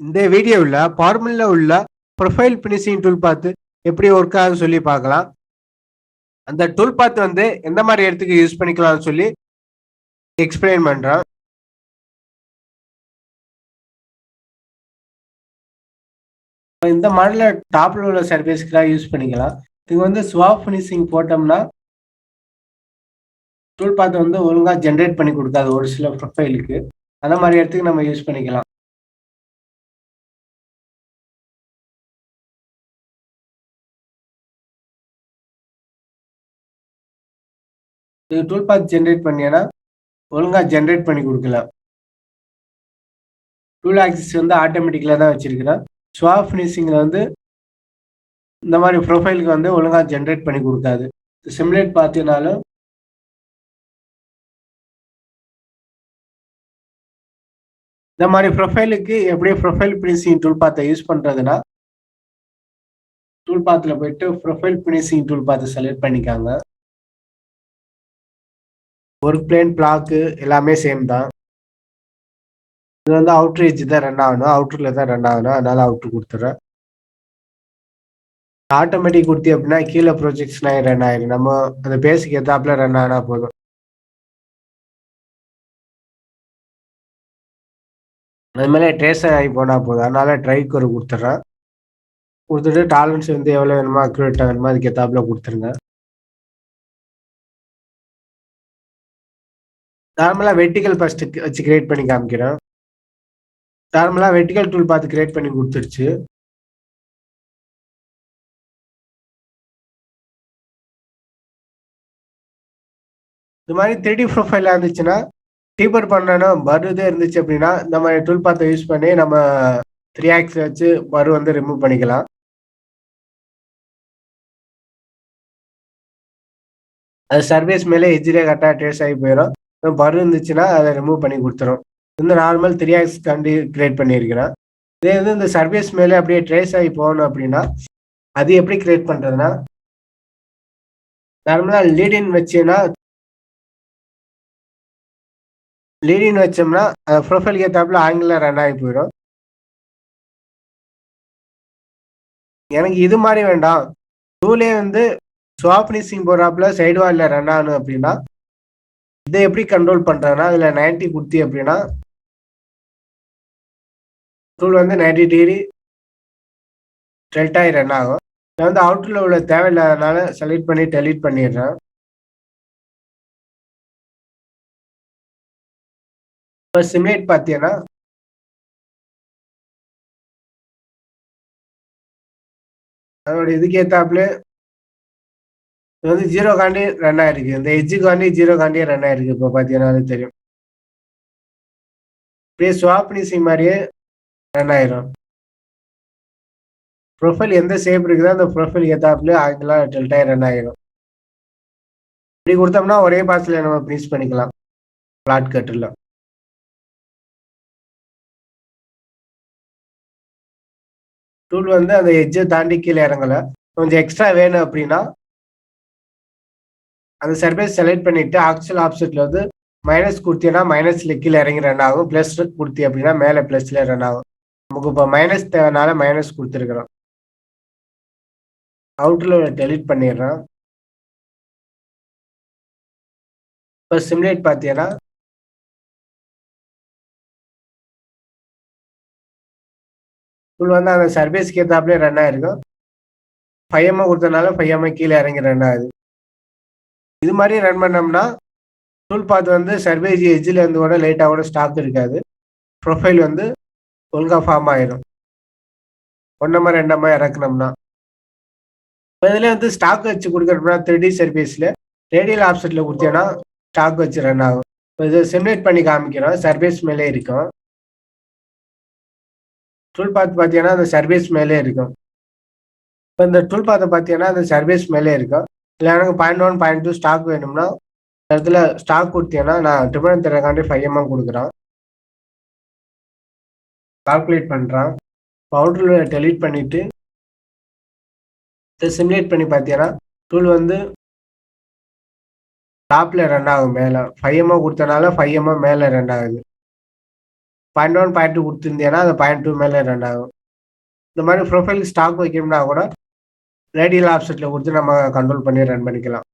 இந்த வீடியோவில் பார்முலா உள்ள ப்ரொஃபைல் ஃபினிஷிங் டூல் பார்த்து எப்படி ஒர்க் ஆகுதுன்னு சொல்லி பார்க்கலாம். அந்த டூல் பார்த்து வந்து எந்த மாதிரி இடத்துக்கு யூஸ் பண்ணிக்கலாம்னு சொல்லி எக்ஸ்பிளைன் பண்றேன். இந்த மாடல டாப்ல உள்ள சர்ஃபேஸ்க்குலாம் யூஸ் பண்ணிக்கலாம். இது வந்து ஸ்வாப் ஃபினிஷிங் போட்டோம்னா டூல் பார்த்து வந்து ஒழுங்கா ஜென்ரேட் பண்ணி கொடுக்காது ஒரு சில ப்ரொஃபைலுக்கு. அந்த மாதிரி இடத்துக்கு நம்ம யூஸ் பண்ணிக்கலாம். இது டூல் பார்த்து ஜென்ரேட் பண்ணினா ஒழுங்கா ஜென்ரேட் பண்ணி கொடுக்கல. டூல் ஆக்சிஸ் வந்து ஆட்டோமேட்டிக்கலா தான் வச்சிருக்கிறேன். ஸ்வாப் ஃபினிஷிங்ல வந்து இந்த மாதிரி ப்ரொஃபைலுக்கு வந்து ஒழுங்கா ஜென்ரேட் பண்ணி கொடுக்காது. சிமுலேட் பார்த்தீங்கனாலும் இந்த மாதிரி ப்ரொஃபைலுக்கு எப்படி ப்ரொஃபைல் ஃபினிஷிங் டூல் பார்த்தை யூஸ் பண்றதுன்னா, டூல் பாத்துல போயிட்டு ப்ரொஃபைல் ஃபினிஷிங் டூல் பார்த்து செலக்ட் பண்ணிக்காங்க. ஒர்க் பிளேன் பிளாக்கு எல்லாமே சேம் தான். இது வந்து அவுட்டர் எட்ஜ் தான் ரன் ஆகணும், அவுட்டர்ல தான் ரன் ஆகணும். அதனால அவுட்டர் கொடுத்துட்றேன். ஆட்டோமேட்டிக் கொடுத்தி அப்படின்னா கீழே ப்ரொஜெக்ஷன் ஆகி ரன் ஆயிடும். நம்ம அந்த பேஸுக்கு ஏத்தாப்புல ரன் ஆனா போதும். அது மேலே ட்ரேஸ் ஆகி போனா போதும். அதனால ட்ரைக்கு ஒரு கொடுத்துட்றேன். கொடுத்துட்டு டாலரன்ஸ் வந்து எவ்வளோ வேணுமோ அக்யூரேட்டா வேணுமோ அதுக்கு ஏத்தாப்புல கொடுத்துருங்க. நார்மலா வெர்டிகல் ஃபர்ஸ்ட் வச்சு கிரியேட் பண்ணி காமிக்கிறேன். நார்மலா வெர்டிகல் டூல் பார்த்து கிரியேட் பண்ணி கொடுத்துருச்சு. இந்த மாதிரி 3D ப்ரொஃபைலா இருந்துச்சுன்னா டீபர் பண்ணணும் வருதே இருந்துச்சு அப்படின்னா இந்த மாதிரி டூல் பார்த்தை யூஸ் பண்ணி நம்ம 3 ஆக்ஸ் வச்சு பரு வந்து ரிமூவ் பண்ணிக்கலாம். அது சர்ஃபேஸ் மேலே எட்ஜ்லேயே கரெக்டாக ட்ரேஸ் ஆகி போயிடும். பரு இருந்துச்சுன்னா அதை ரிமூவ் பண்ணி கொடுத்துரும். இந்த நார்மல் 3 ஆக்ஸ் காண்டி கிரியேட் பண்ணியிருக்கிறேன். இதே வந்து இந்த சர்ஃபேஸ் மேலே அப்படியே ட்ரேஸ் ஆகி போகணும் அப்படின்னா அது எப்படி கிரியேட் பண்றதுன்னா, நார்மலா லீடின் வச்சோம்னா ப்ரொஃபைலுக்கு ஏத்தாப்புல ஆங்கிள் ரன் ஆகி போயிடும். எனக்கு இது மாதிரி வேண்டாம், டூலே வந்து ஸ்வாப் ஃபினிஷிங் போடுறாப்புல சைடு வால்ல ரன் ஆகணும் அப்படின்னா இதை எப்படி கண்ட்ரோல் பண்றதுன்னா, இதுல 90 கொடுத்தி அப்படின்னா டூல் வந்து 90 டிகிரி டெல்டாய் ரன் ஆகும். இதை வந்து அவுட்டர்ல உள்ள தேவையில்லாதனால செலக்ட் பண்ணி டெலீட் பண்ணிடுறேன். இப்போ சிமுலேட் பார்த்தீங்கன்னா அதோட இதுக்கு ஏத்தாப்புல இது வந்து 0 காண்டி ரன் ஆயிருக்கு. இந்த எட்ஜுக்கு காண்டி 0 காண்டியே ரன் ஆயிருக்கு. இப்போ பார்த்தீங்கன்னா தெரியும். அப்படியே ஸ்வாப் ஃபினிஷிங் மாதிரியே ரன் ஆயிரும். ப்ரொஃபைல் எந்த ஷேப் இருக்குதோ அந்த ப்ரொஃபைல் ஏத்தாப்புல ஆங்கிளா டெல்டாய் ரன் ஆயிரும். இப்படி கொடுத்தோம்னா ஒரே பாஸ்ல நம்ம ஃபினிஷ் பண்ணிக்கலாம் பிளாட் கட்டில். டூல் வந்து அந்த எட்ஜை தாண்டி கீழே இறங்கல. கொஞ்சம் எக்ஸ்ட்ரா வேணும் அப்படின்னா அந்த சர்ஃபேஸ் செலக்ட் பண்ணிட்டு ஆக்சுவல் ஆப்செட்ல வந்து மைனஸ் கொடுத்தீங்கன்னா மைனஸ்ல கீழே இறங்கி ரன் ஆகும். பிளஸ் கொடுத்தி அப்படின்னா மேலே பிளஸ்ல ரன் ஆகும். நமக்கு இப்போ மைனஸ் தேவைனால மைனஸ் கொடுத்துருக்குறோம். அவுட்டர்ல டெலீட் பண்ணிடுறேன். இப்போ சிமுலேட் பார்த்தீங்கன்னா டூல் வந்து அந்த சர்ஃபேஸ்க்கு ஏத்தாப்புல ரன் ஆயிருக்கும். 5M கொடுத்தனால 5M கீழே இறங்கி ரன் ஆகுது. இது மாதிரி ரன் பண்ணோம்னா டூல் பாத் வந்து சர்ஃபேஸ் எட்ஜில் இருந்து கூட லைட்டாக கூட ஸ்டாக் இருக்காது. ப்ரொஃபைல் வந்து ஒழுங்காக ஃபார்ம் ஆயிரும். 1M 2M இறக்குனோம்னா இதுல வந்து ஸ்டாக் வச்சு கொடுக்குறோம்னா 3D சர்ஃபேஸ்ல ரேடியல் ஆப்செட்ல கொடுத்தீங்கன்னா ஸ்டாக் வச்சு ரன் ஆகும். இது சிமுலேட் பண்ணி காமிக்கிறோம். சர்ஃபேஸ் மேலே இருக்கும். டூல் பாத் பார்த்தீங்கன்னா அந்த சர்ஃபேஸ் மேலே இருக்கும். இப்போ இந்த டூல் பாத்தை பார்த்தீங்கன்னா அந்த சர்ஃபேஸ் மேலே இருக்கும். இல்லை எனக்கு 0.1 0.2 ஸ்டாக் வேணும்னா இடத்துல ஸ்டாக் கொடுத்தீங்கன்னா நான் ட்ரிபிள் தரக்காண்டி 5M கொடுக்குறேன். கால்குலேட் பண்ணுறான். அவுட்டரில் டெலீட் பண்ணிட்டு இதை சிமுலேட் பண்ணி பார்த்தீங்கன்னா டூல் வந்து டாப்ல ரன் ஆகும். மேலே 5M கொடுத்தனால 5M மேலே ரன் ஆகுது. 0.1 0.2 குடுத்திருந்தீங்கன்னா, அது 0.2 மேல ரன் ஆகும். இந்த மாரி ப்ரொஃபைல் ஸ்டாக் வைக்கணும்னா கூட ரேடியல் ஆஃப்செட்ல குடுத்து நம்ம கண்ட்ரோல் பண்ணி ரன் பண்ணிக்கலாம்.